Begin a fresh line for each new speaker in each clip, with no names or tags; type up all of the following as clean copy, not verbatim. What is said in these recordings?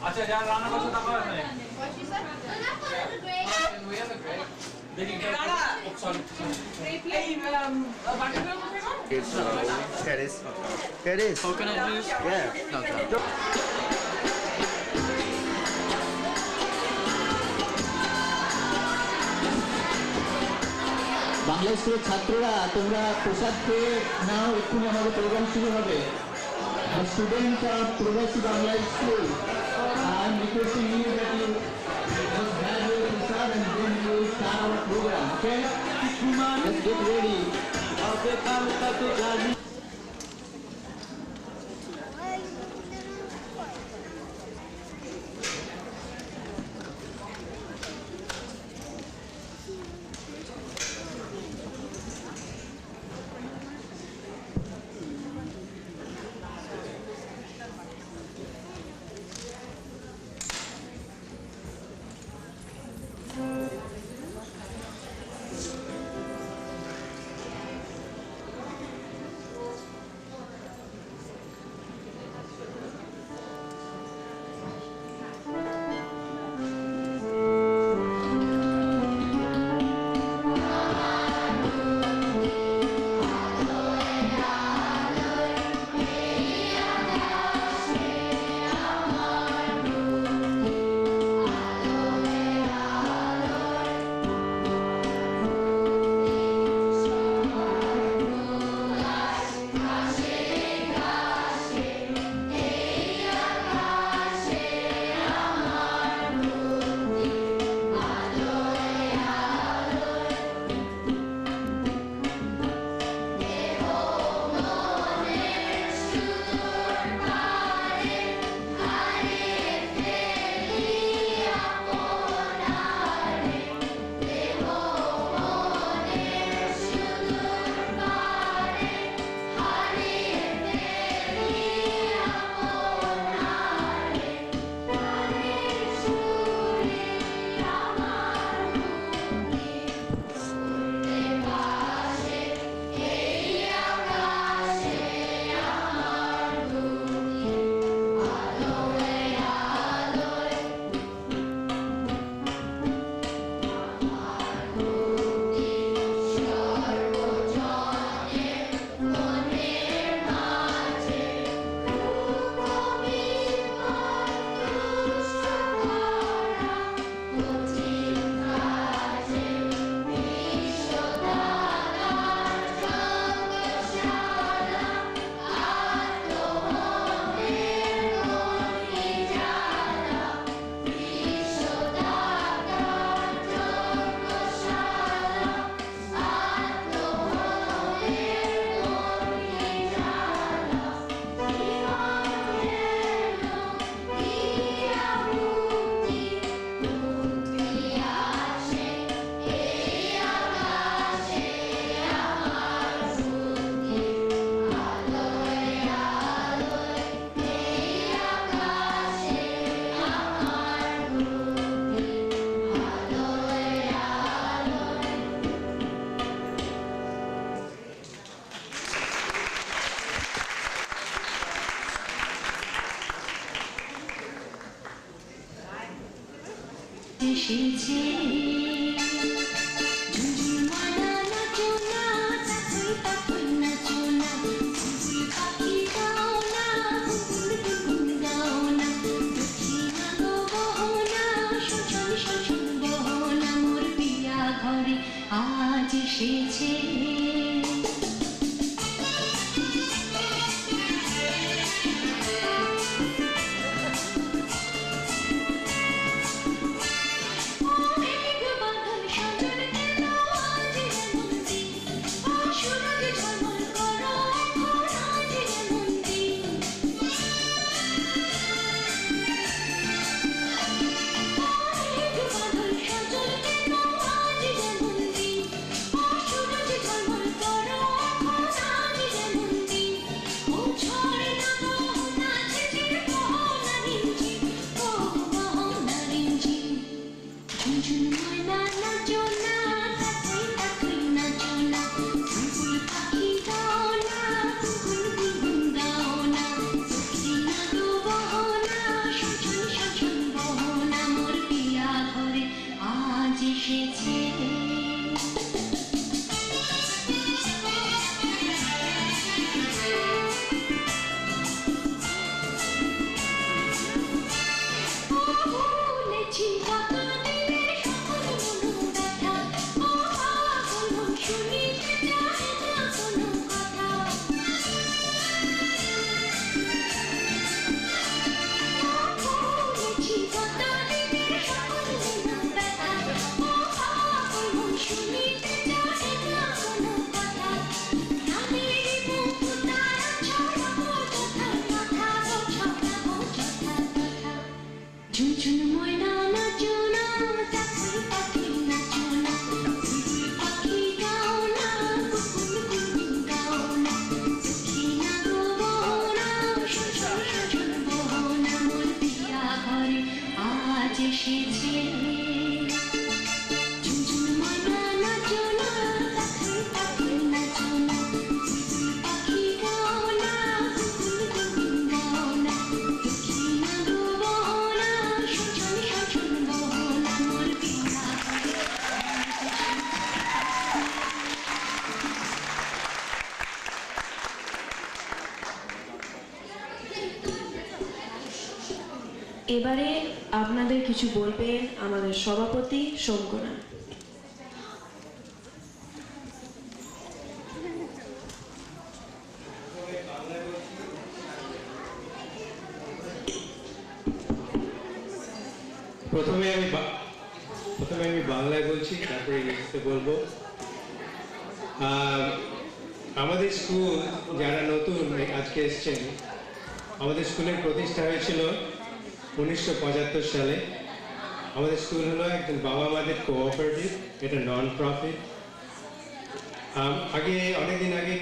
अच्छा यार राना का सोता कौन है?
Terrace. Terrace.
Coconut juice?
Yeah.
Okay.
Bangla স্কুলের ছাত্ররা তোমরা প্রসাদ খেয়ে নাও, এক্ষুনি আমাদের প্রোগ্রাম শুরু হবে। স্টুডেন্ট অফ প্রবাসী Bangla school, I am requesting you that you just have your prasad and then you start our program, okay? Let's get ready.
এসেছে ঝুঝুর মানা নাচো না তাকুই তাকুই নাচো না বুলবুল পাখি গাও না বুলবুল বুলবুল গাও না দক্ষিণা গো গহনা শোষণ শোষণ গহনা মোর পিয়া ঘরে আজ এসেছে
এবারে আপনাদের কিছু বলবেন আমাদের সভাপতি শঙ্কনা।
প্রথমে আমি বাংলায় বলছি, তারপরে ইংরেজিতে বলবো। আমাদের স্কুল যারা নতুন আজকে এসছেন, আমাদের স্কুলের প্রতিষ্ঠা হয়েছিল 1975 সালে। আমাদের স্কুল হলো একজন বাবা মাদের কোঅপারেটিভ, এটা নন প্রফিট। আগে অনেকদিন আগে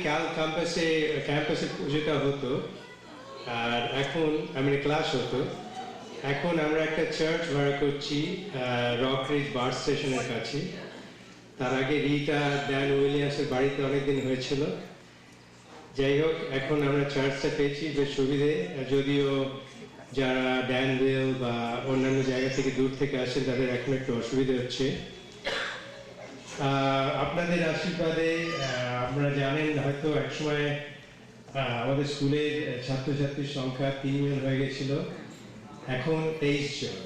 ক্যাম্পাসে পুজোটা হতো, আর এখন ক্লাস হতো। এখন আমরা একটা চার্চ ভাড়া করছি রকরিজ বাস স্টেশনের কাছে। তার আগে রিটা ড্যান উইলিয়ামসের বাড়িতে অনেকদিন হয়েছিল। যাই হোক, এখন আমরা চার্চটা পেয়েছি, বেশ সুবিধে। যদিও যারা ড্যানভিল বা অন্যান্য জায়গা থেকে দূর থেকে আসেন তাদের এখন একটু অসুবিধা হচ্ছে। আপনাদের আশীর্বাদে আপনারা জানেন হয়তো একসময় আমাদের স্কুলের ছাত্রছাত্রীর সংখ্যা 3 মিলিয়ন হয়ে গেছিল, এখন 23 জন।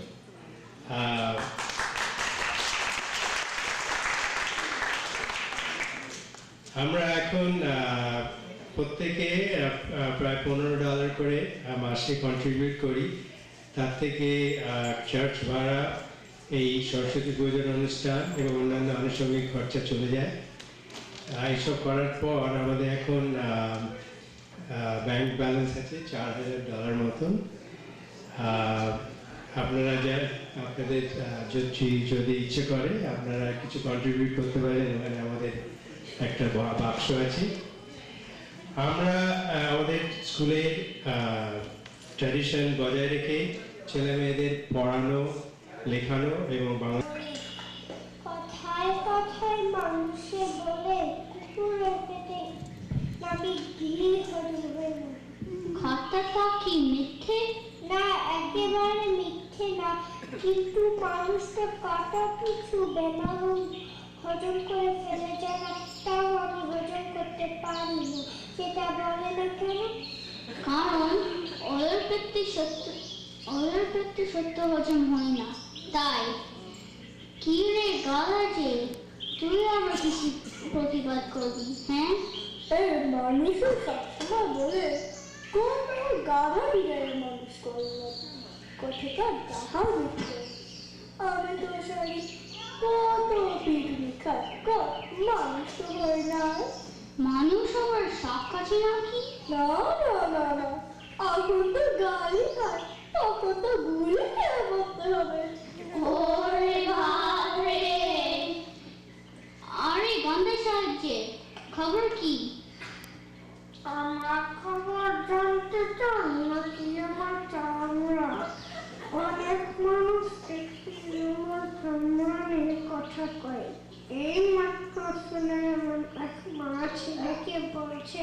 আমরা এখন প্রত্যেকে প্রায় $15 করে মাসে কন্ট্রিবিউট করি। তার থেকে চার্চ ভাড়া, এই সরস্বতী পুজোর অনুষ্ঠান এবং অন্যান্য আনুষঙ্গিক খরচা চলে যায়। এইসব করার পর আমাদের এখন ব্যাংক ব্যালেন্স আছে $4000 মতন। আপনারা আপনাদের যদি ইচ্ছে করে আপনারা কিছু কন্ট্রিবিউট করতে পারেন। এখানে আমাদের একটা বাক্স আছে। আমরা আমাদের স্কুলের ট্র্যাডিশন বজায় রেখে ছেলে মেয়েদের পড়ানো, লেখানো এবং বাংলা।
কথায় কথায় মানুষে বলে কুকুরের পেটে নাকি ঘি ধরবে না।
কথাটা কি মিথ্যে?
না, একেবারে মিথ্যে না। কিন্তু মানুষটা কাটা কিছু বেমালুম হজম করে ফেলে যায় না, তাও আমি হজম করতে পারি না, সেটা বলে না কেন?
কারণ ওদের পেটে সত্য হজম হয় না, তাই। কি রে গাধা যে, তুই আবার কিছু প্রতিবাদ করবি? হ্যাঁ,
মানুষও সবসময় বলে কোন গাধা বিড়াল মানুষ করলো, কোথাকার গাধা দিচ্ছে। আমি তো শাড়ি কত পিকনিক মানুষ তো হয় না।
মানুষ আবার সাপ কাছে নাকি?
না না না না, এখন তো গাড়ি খায়, তখন তো গুলি খেয়ে মরতে হবে।
ওরে বাপরে! আরে গন্ধের সাহায্যে খবর কি?
আমার খবর জানতে চান নাকি আমার চামড়া? অনেক মানুষ দেখি আমার সম্মানের কথা কয়। এই মাত্র শুনে আমার এক মা ছেলেকে বলছে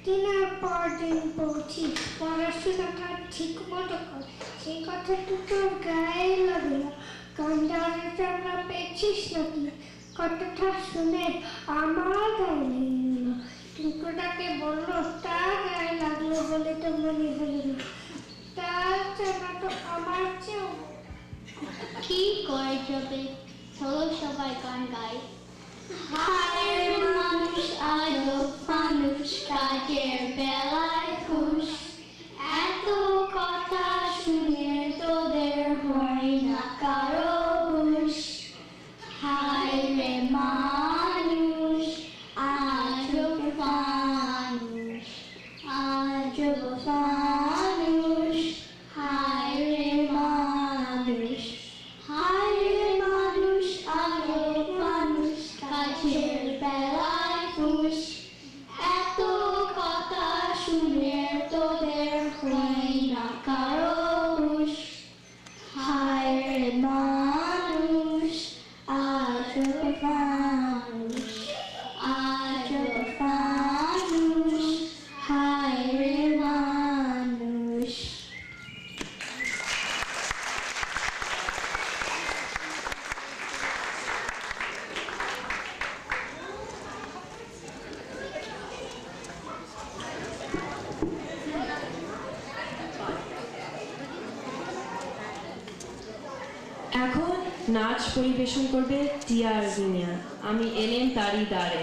দিনের পর দিন পড়ছি, পড়াশোনাটা ঠিক মতো কর। সেই কথাটা তোর গায়ে লাগে না, কান্দারে চামড়া পেয়েছিস নাকি? কথাটা শুনে আমার গায়ে লেগে গেল, কিন্তু তাকে বললো তার গায়ে লাগলো বলে তো মনে হলো না, তার চামড়া তো আমার চেয়েও।
কি করে যাবে? চলো সবাই গান গাই। হায় মানুষ আজও মানুষ, কাজের বেলায় খুশ, এত কথা শুনে তোদের হয় না কারো হুঁশ। হায় রে মানুষ, আজও মানুষ, আজও মানুষ, হায় রে মানুষ, হায় রে মানুষ, আজও মানুষ, কাজের বেলায় খুশ, এত কথা শুনে তোদের হয় না কারো হুঁশ। হায় রে মানুষ, আজও মানুষ, আজও মানুষ, হায় রে মানুষ।
এখন নাচ পরিবেশন করবে টিয়া আরবিনিয়া। আমি এলেন তারই দ্বারে।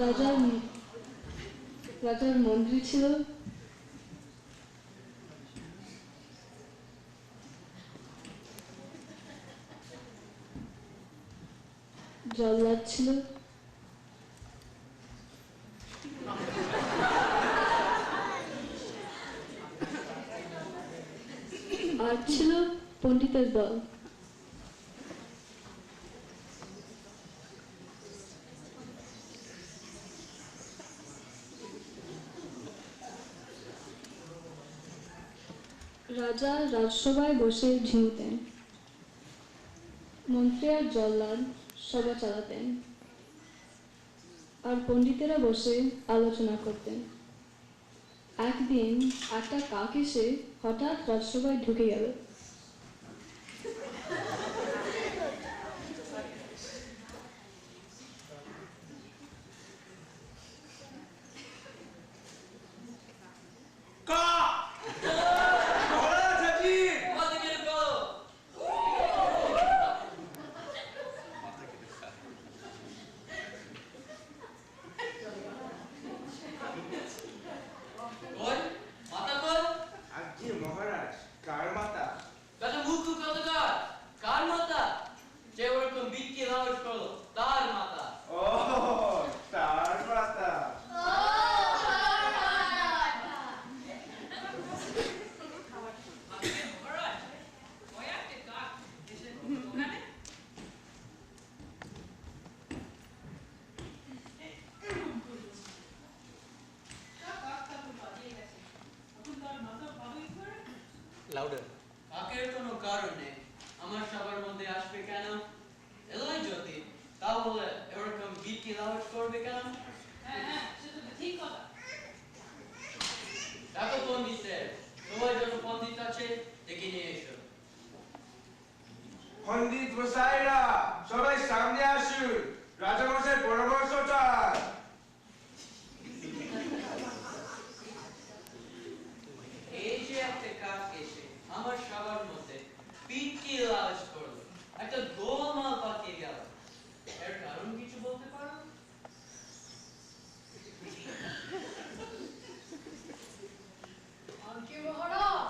রাজার মন্ত্রী ছিল, জল্লাদ ছিল, আর ছিল পণ্ডিতের দল। রাজা রাজসভায় বসে ঝিমুতেন, মন্ত্রী আর জল্লাদ সভা চালাতেন, আর পণ্ডিতেরা বসে আলোচনা করতেন। একদিন একটা কাক এসে হঠাৎ রাজসভায় ঢুকে গেল।
কাকের কোনো কারণ নেই আমার সবার মধ্যে আসবে কেন? এলাই যদি তাহলে এরকম বিকি লাউড করবে কেন? সেটা তো ঠিক কথা। দেখো পণ্ডিতের সবাই যত পণ্ডিত আছে ডেকে নিয়ে এসো।
পণ্ডিত মশাইরা সবাই সামনে আসুন, রাজামশাই পরামর্শ চান।
এই যে একটা কাক এসে আমার সবার মধ্যে বিকি লাউড করলো, একটা গোলমাল পাকিয়ে গেল, এর কারণ কিছু বলতে পারো?
আঙ্কে মহারাজ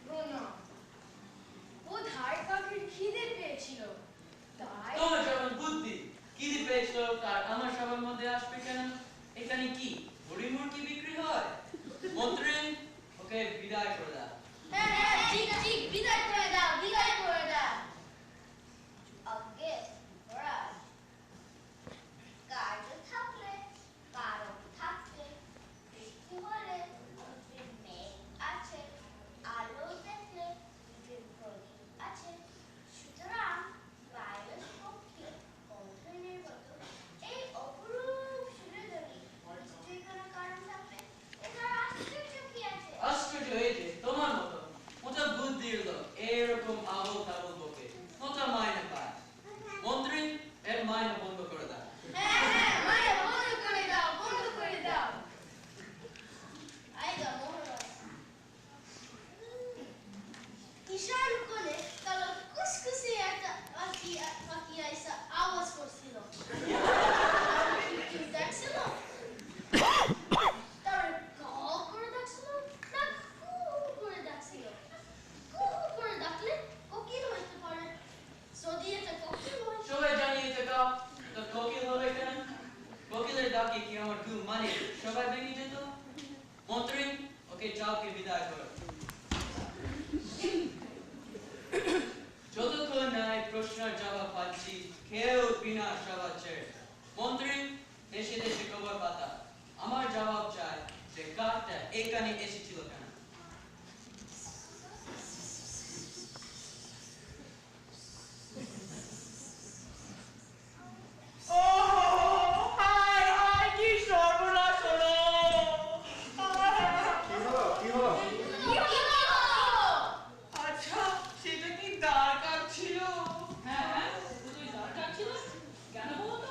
প্রণাম। বোধহয় কাকের খিদে পেয়েছিল, তাই
তোমার যেমন বুদ্ধি, খিদে পেয়েছিল তার আমার সবার মধ্যে আসবে কেন? এখানে কি বুড়ি মুরগি বিক্রি হয়? মন্ত্রী ওকে বিদায় করে দাও।
হ্যাঁ ঠিক ঠিক, বিদায় করে দাও, বিদায় করে দাও। আগে মহারাজ, কার্য থাকলে কারণ থাকবে, বৃষ্টি হলে মেঘ আছে, আলো দেখলে প্রদীপ আছে। সুতরাং বায়ুর পক্ষে কণ্ঠের মতো এই অপরূপ সুরেধনী নিশ্চয়ই কোনো কারণ থাকবে। এটার আশ্চর্য কি আছে?
আশ্চর্য এই যে তোমার মতো মোটা বুদ্ধির লোক এরকম আবল তাবল বকে মোটা মাইনে পায়। মন্ত্রী এর মাইনে বন্ধ করে দাও।
হ্যাঁ মায়া বন্ধ করে দাও, বন্ধ করে দাও। আইগা মহারাজ, ঈশার কোণে কালো কুসকুসে একটা পাখি আইসা আওয়াজ করছিল। দেখছিল? তারপরে কাউ করে ডাকছিল, না কু করে ডাকছিল। কু করে ডাকলে কোকিল হইতে পারে, যদি এটা কোকিল হয়।
সবাই জানি এটা কাক, তো কোকিল হবে কেন? কোকিলের ডাকে কি আমার ঘুম মানে সবাই ভেঙে যেত? মন্ত্রী ওকে চাওকে বিদায় করো। যতক্ষণ না এই প্রশ্নের জবাব পাচ্ছি কেউ বিনা সভা ছেড়ে। মন্ত্রী দেশে দেশে খবর পাতা, আমার জবাব চাই যে কাকটা এখানে এসেছিল কেন?
কি হলো?
আচ্ছা সেটা কি দরকার ছিল? হ্যাঁ দুটোই দরকার ছিল। কেন বলতো?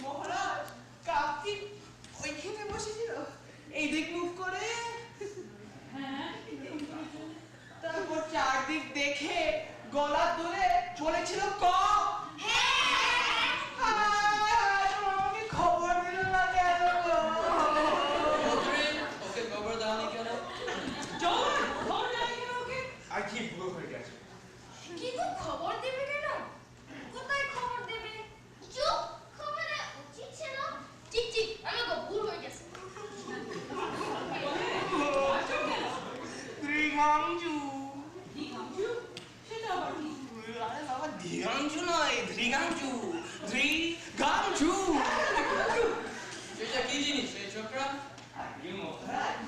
মহারাজ কাকটি ওইখানে বসেছিল এই দিক মুখ করে। ধিগাঞ্জু নয়, ধৃগাঞ্জু। ধৃগাঞ্জু।
সেটা কি জিনিস এই ছোকরা?
আরে মহারাজ,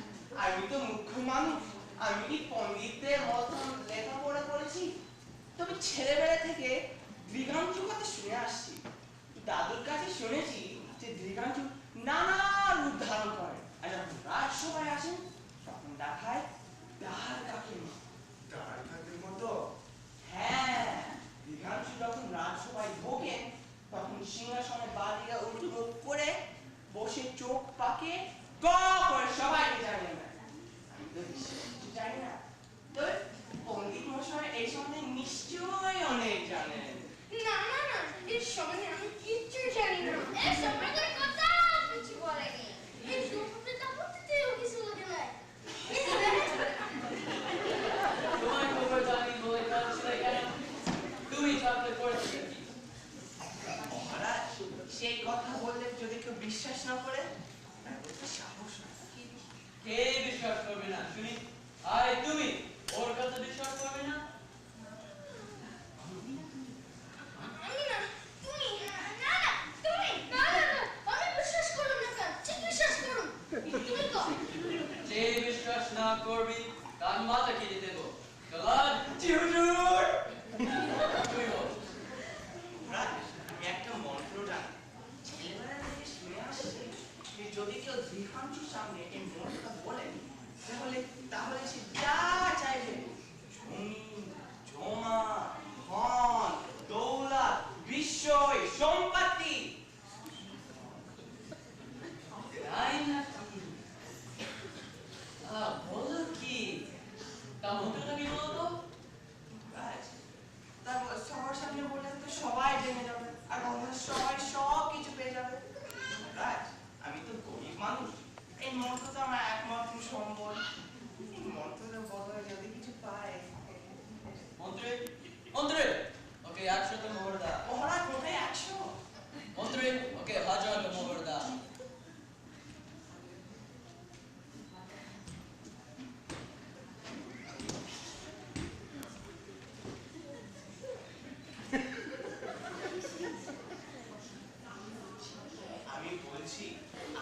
আমি তো মুখ্য মানুষ। আমি কি পণ্ডিতদের মতন লেখাপড়া করেছি? তবে ছেলেবেলা থেকে ধৃগাঞ্জু কথা শুনে আসছি। দাদুর কাছে শুনেছি যে ধৃগাঞ্জু নানা রূপ ধারণ করে, আর যখন রাজসভায় আসেন তখন দেখায় দাঁড় কাকের মতো।
দাঁড় কাকের মতো?
হ্যাঁ, ধৃগাঞ্জু যখন রাজসভায় ঢোকেন তখন সিংহাসনে বাদিকা উল্টো মুখ করে বসে চোখ পাকে গ করে সবাইকে জানিয়ে নেয়। আমি তো বিশেষ কিছু জানি না, তবে পণ্ডিত মশাই এই সম্বন্ধে নিশ্চয়ই অনেক জানেন।
না না না, এর সম্বন্ধে আমি কিচ্ছু জানি না।
এর সম্পর্কে কথা কিছু বলেনি। এই সম্পর্কে তা বলতেও কিছু বলে নাই।
তোমার খবর জানি বলে কাছে কেন? তুমি থাকলে করতে কি?
মহারাজ, সেই কথা বললে যদি কেউ বিশ্বাস না করে তাহলে তো সাহস না।
কে বিশ্বাস করবে না শুনি? আয় তুমি ওর কথা বিশ্বাস করবে না?
আমি না, তুমি না না, তুমি না না না, আমি বিশ্বাস করুন না কেন? ঠিক বিশ্বাস করুন। তুমি কও।
যে বিশ্বাস না করবি তার মাথা কেটে দেবো। গলাদ
হুজুর,
তুই বল।
মহারাজ, আমি একটা মন্ত্র জানি। ছেলেবেলা থেকে শুনে আসছি যে যদি কেউ ধৃগাঞ্জুর সামনে এই মন্ত্রটা বলেন তাহলে তাহলে সে যা চাইবে, জমি, জমা, ধন, দৌলত, বিস্ময়, সম্পত্তি,
তাই নাকি? বলো কি? তা মন্ত্রটা কি বলতো?
মহারাজ, তারপর সবার সামনে বললে তো সবাই জেনে যাবে আর আমরা সবাই সব কিছু পেয়ে যাবে। মহারাজ, আমি তো গরিব মানুষ, এই মন্ত্র তো আমার একমাত্র সম্বল। এই মন্ত্রের বদলে যদি কিছু পাই।
মন্ত্রে মন্ত্রে ওকে 100 মোহর দা।
মহারাজ, কোথায় 100?
মন্ত্রে ওকে 1000 মোহর দা।
আমি বলছি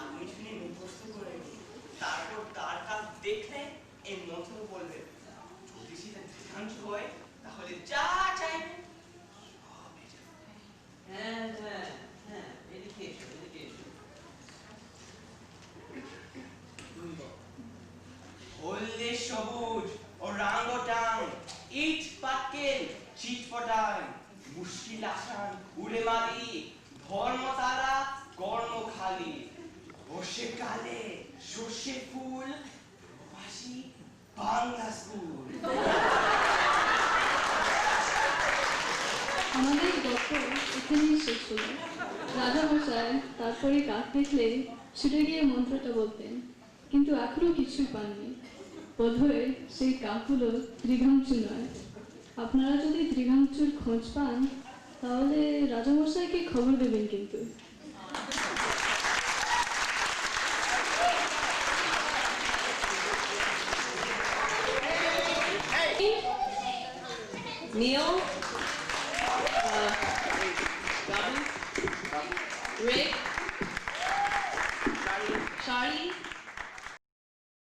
আপনি শুনে মুখস্থ করে নিন, তারপর তার কাজ দেখলে এই মন্ত্র বলবেন। যদি সেটা ধৃগাঞ্জু হয় তাহলে যা চাইবেন সব পেয়ে যাবেন।
হ্যাঁ হ্যাঁ হ্যাঁ, এদিকে এসো, এদিকে এসো। তুমি বল।
হলদে সবুজ ও রাঙ্গটাং, ইট পাটকেল চিটপটাং, মুশকিল আসান উড়ে মারি, ধর্মতারা কর্ম খালি, বসে কালে সর্ষে ফুল, প্রবাসী বাংলা স্কুল।
আমাদের গল্প এখানেই শেষ হলো। রাজামশাই তারপরে কাক দেখলে ছুটে গিয়ে মন্ত্রটা বলতেন, কিন্তু এখনো কিছুই পাননি। বোধহয় সেই কাকগুলো ধৃগাঞ্জু নয়। আপনারা যদি ধৃগাঞ্জুর খোঁজ পান তাহলে রাজামশাইকে খবর দেবেন কিন্তু।
Neil, Robin, Rick, Shari,